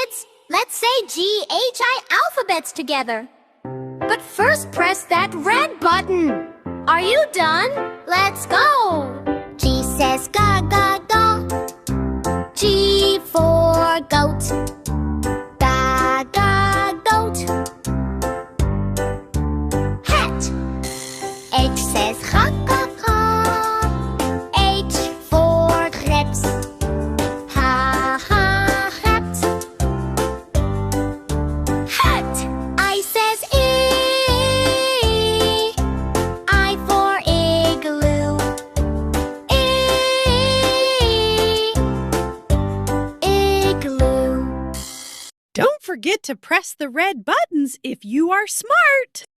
kids. Let's say G-H-I alphabets together. But first press that red button. Are you done? Let's go. G says ga ga ga. G for goat. Ga ga goat. Hat. H says ha ha ha. H for grapes. Ha ha hat. Hat. I says E. I for igloo. Igloo. Don't forget to press the red buttons if you are smart.